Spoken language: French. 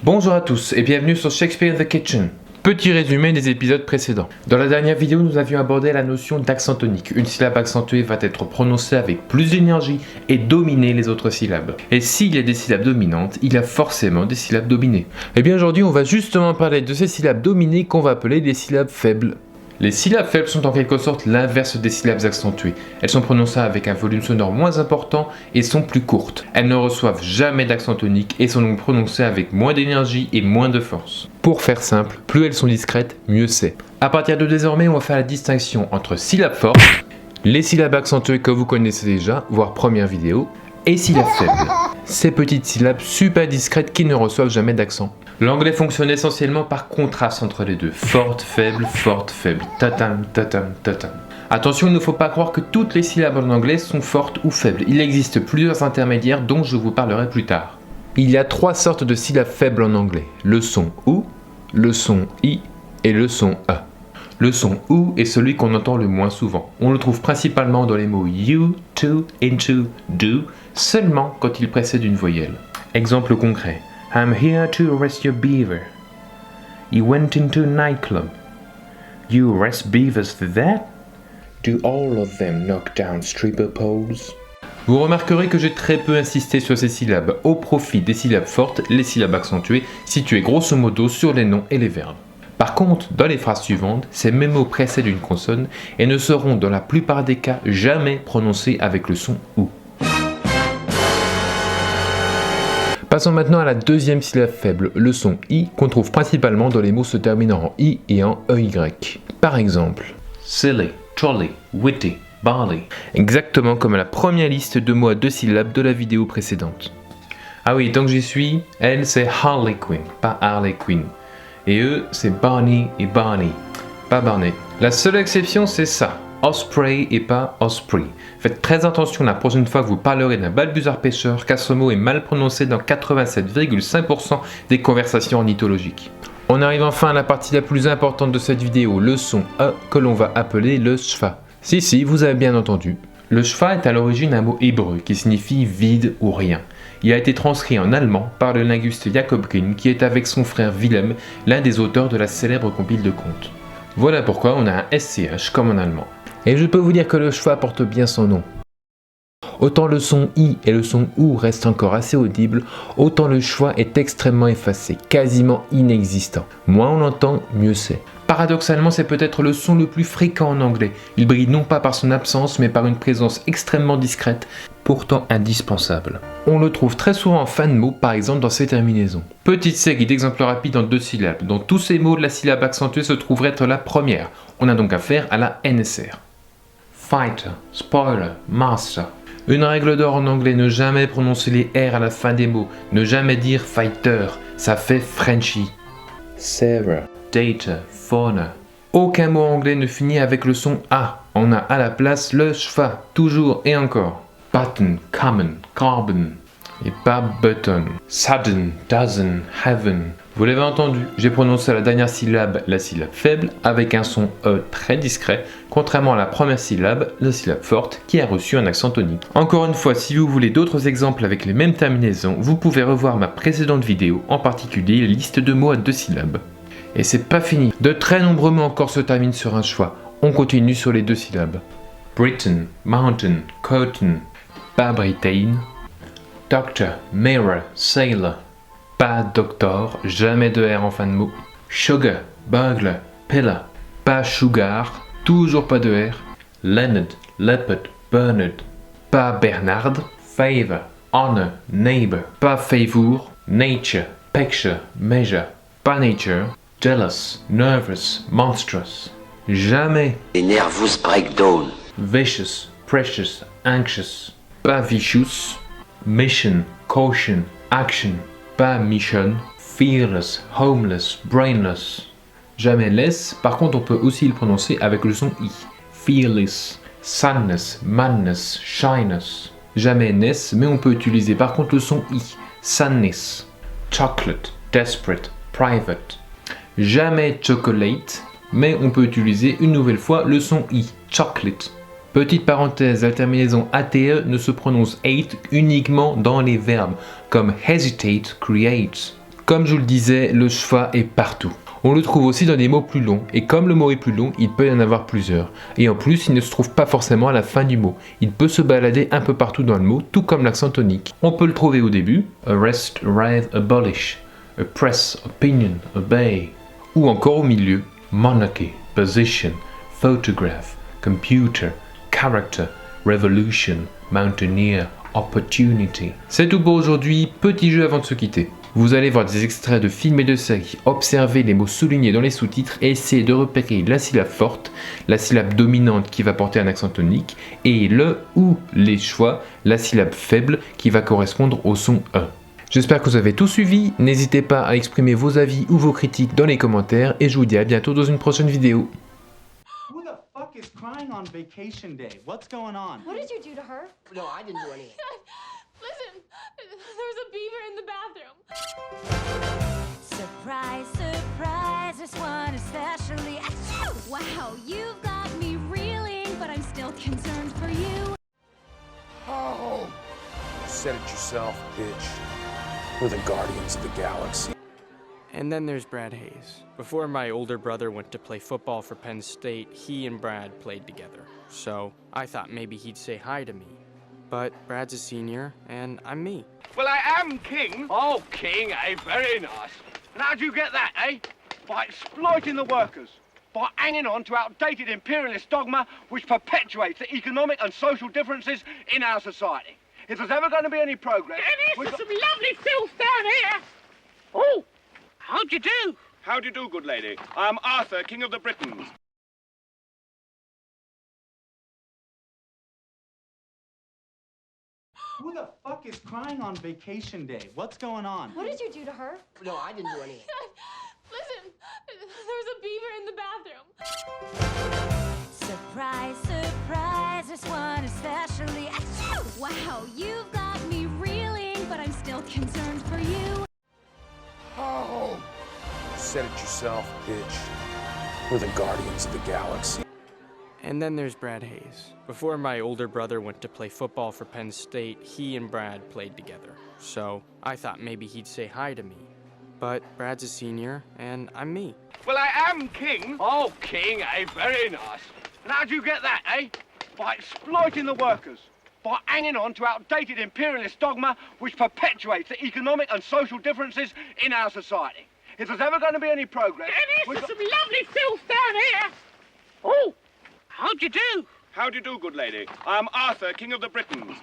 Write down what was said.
Bonjour à tous et bienvenue sur Shakespeare in the Kitchen. Petit résumé des épisodes précédents. Dans la dernière vidéo, nous avions abordé la notion d'accent tonique. Une syllabe accentuée va être prononcée avec plus d'énergie et dominer les autres syllabes. Et s'il y a des syllabes dominantes, il y a forcément des syllabes dominées. Et bien aujourd'hui, on va justement parler de ces syllabes dominées qu'on va appeler des syllabes faibles. Les syllabes faibles sont en quelque sorte l'inverse des syllabes accentuées. Elles sont prononcées avec un volume sonore moins important et sont plus courtes. Elles ne reçoivent jamais d'accent tonique et sont donc prononcées avec moins d'énergie et moins de force. Pour faire simple, plus elles sont discrètes, mieux c'est. À partir de désormais, on va faire la distinction entre syllabes fortes, les syllabes accentuées que vous connaissez déjà, voire première vidéo, et syllabes faibles. Ces petites syllabes super discrètes qui ne reçoivent jamais d'accent. L'anglais fonctionne essentiellement par contraste entre les deux. Forte, faible, tatam, tatam, tatam. Attention, il ne faut pas croire que toutes les syllabes en anglais sont fortes ou faibles. Il existe plusieurs intermédiaires dont je vous parlerai plus tard. Il y a trois sortes de syllabes faibles en anglais. Le son OU, le son I et le son A. Le son OU est celui qu'on entend le moins souvent. On le trouve principalement dans les mots you, to, into, do, seulement quand il précède une voyelle. Exemple concret. I'm here to arrest your beaver. He went into a nightclub. You arrest beavers for that? Do all of them knock down stripper poles? Vous remarquerez que j'ai très peu insisté sur ces syllabes au profit des syllabes fortes, les syllabes accentuées, situées grosso modo sur les noms et les verbes. Par contre, dans les phrases suivantes, ces mêmes mots précèdent une consonne et ne seront dans la plupart des cas jamais prononcés avec le son OU. Passons maintenant à la deuxième syllabe faible, le son I, qu'on trouve principalement dans les mots se terminant en I et en EY. Par exemple, silly, trolley, witty, barley. Exactement comme la première liste de mots à deux syllabes de la vidéo précédente. Ah oui, tant que j'y suis, elle c'est Harley Quinn, pas Harley Quinn. Et eux, c'est Barney et Barney, pas Barney. La seule exception, c'est ça, Osprey et pas Osprey. Faites très attention la prochaine fois que vous parlerez d'un balbuzard pêcheur, car ce mot est mal prononcé dans 87,5% des conversations ornithologiques. On arrive enfin à la partie la plus importante de cette vidéo, le son E que l'on va appeler le schwa. Si, vous avez bien entendu. Le schwa est à l'origine un mot hébreu qui signifie vide ou rien. Il a été transcrit en allemand par le linguiste Jacob Grimm qui est avec son frère Willem, l'un des auteurs de la célèbre compile de contes. Voilà pourquoi on a un SCH comme en allemand. Et je peux vous dire que le schwa porte bien son nom. Autant le son I et le son OU restent encore assez audibles, autant le schwa est extrêmement effacé, quasiment inexistant. Moins on l'entend, mieux c'est. Paradoxalement, c'est peut-être le son le plus fréquent en anglais. Il brille non pas par son absence, mais par une présence extrêmement discrète, pourtant indispensable. On le trouve très souvent en fin de mots, par exemple dans ces terminaisons. Petite série d'exemples rapides en deux syllabes. Dans tous ces mots, la syllabe accentuée se trouverait être la première. On a donc affaire à la NSR. Fighter, spoiler, master. Une règle d'or en anglais, ne jamais prononcer les R à la fin des mots. Ne jamais dire fighter, ça fait Frenchy. Sarah, data, fauna. Aucun mot anglais ne finit avec le son A. On a à la place le schwa, toujours et encore. Button, common, carbon. Et pas button. Sudden, dozen, heaven. Vous l'avez entendu, j'ai prononcé la dernière syllabe, la syllabe faible, avec un son E très discret, contrairement à la première syllabe, la syllabe forte, qui a reçu un accent tonique. Encore une fois, si vous voulez d'autres exemples avec les mêmes terminaisons, vous pouvez revoir ma précédente vidéo, en particulier la liste de mots à deux syllabes. Et c'est pas fini, de très nombreux mots encore se terminent sur un schwa. On continue sur les deux syllabes. Britain, mountain, cotton, pas Britain. Doctor, mirror, sailor. Pas doctor, jamais de R en fin de mot. Sugar, burglar, pillar. Pas sugar, toujours pas de R. Leonard, leopard, Bernard. Pas Bernard. Favor, honor, neighbor. Pas favor. Nature, picture, measure. Pas nature. Jealous, nervous, monstrous. Jamais. Les nervous breakdown. Vicious, precious, anxious. Pas vicious. Mission, caution, action. Pas mission. Fearless, homeless, brainless. Jamais less, par contre on peut aussi le prononcer avec le son I. Fearless, sadness, madness, shyness. Jamais ness, mais on peut utiliser par contre le son I. Sadness. Chocolate, desperate, private. Jamais chocolate, mais on peut utiliser une nouvelle fois le son I. Chocolate. Petite parenthèse, la terminaison ATE ne se prononce hate uniquement dans les verbes, comme hesitate, create. Comme je vous le disais, le schwa est partout. On le trouve aussi dans des mots plus longs, et comme le mot est plus long, il peut y en avoir plusieurs. Et en plus, il ne se trouve pas forcément à la fin du mot. Il peut se balader un peu partout dans le mot, tout comme l'accent tonique. On peut le trouver au début, arrest, write, abolish, oppress, opinion, obey. Ou encore au milieu, monarchy, position, photograph, computer, character, revolution, mountaineer, opportunity. C'est tout pour aujourd'hui, petit jeu avant de se quitter. Vous allez voir des extraits de films et de séries, observer les mots soulignés dans les sous-titres et essayer de repérer la syllabe forte, la syllabe dominante qui va porter un accent tonique et le ou les schwa, la syllabe faible qui va correspondre au son E. J'espère que vous avez tout suivi, n'hésitez pas à exprimer vos avis ou vos critiques dans les commentaires et je vous dis à bientôt dans une prochaine vidéo. Who the fuck is crying on vacation day? What's going on? What did you do to her? No, I didn't do anything. Listen, there was a beaver in the bathroom. Surprise, surprise, this one especially. Achoo! Wow, you've got me reeling, but I'm still concerned for you. Oh! Said it yourself, bitch. We're the Guardians of the Galaxy. And then there's Brad Hayes. Before my older brother went to play football for Penn State, he and Brad played together. So I thought maybe he'd say hi to me. But Brad's a senior, and I'm me. Well, I am king. Oh, king, eh? Very nice. And how'd you get that, eh? By exploiting the workers. By hanging on to outdated imperialist dogma which perpetuates the economic and social differences in our society. If there's ever going to be any progress... Dennis, there's some lovely filth down here. Oh, how'd you do? How do you do, good lady? I am Arthur, King of the Britons. Who the fuck is crying on vacation day? What's going on? What did you do to her? No, I didn't do anything. Listen, there was a beaver in the bathroom. Surprise, surprise, this one especially. Achoo! Wow, you've got me reeling, but I'm still concerned for you. Oh! Said it yourself, bitch. We're the Guardians of the Galaxy. And then there's Brad Hayes. Before my older brother went to play football for Penn State, he and Brad played together. So I thought maybe he'd say hi to me. But Brad's a senior, and I'm me. Well, I am king. Oh, king, eh? Very nice. And how'd you get that, eh? By exploiting the workers. By hanging on to outdated imperialist dogma which perpetuates the economic and social differences in our society. If there's ever going to be any progress... Dennis, there's some lovely filth down here. Oh, how'd you do? How do you do, good lady? I am Arthur, King of the Britons.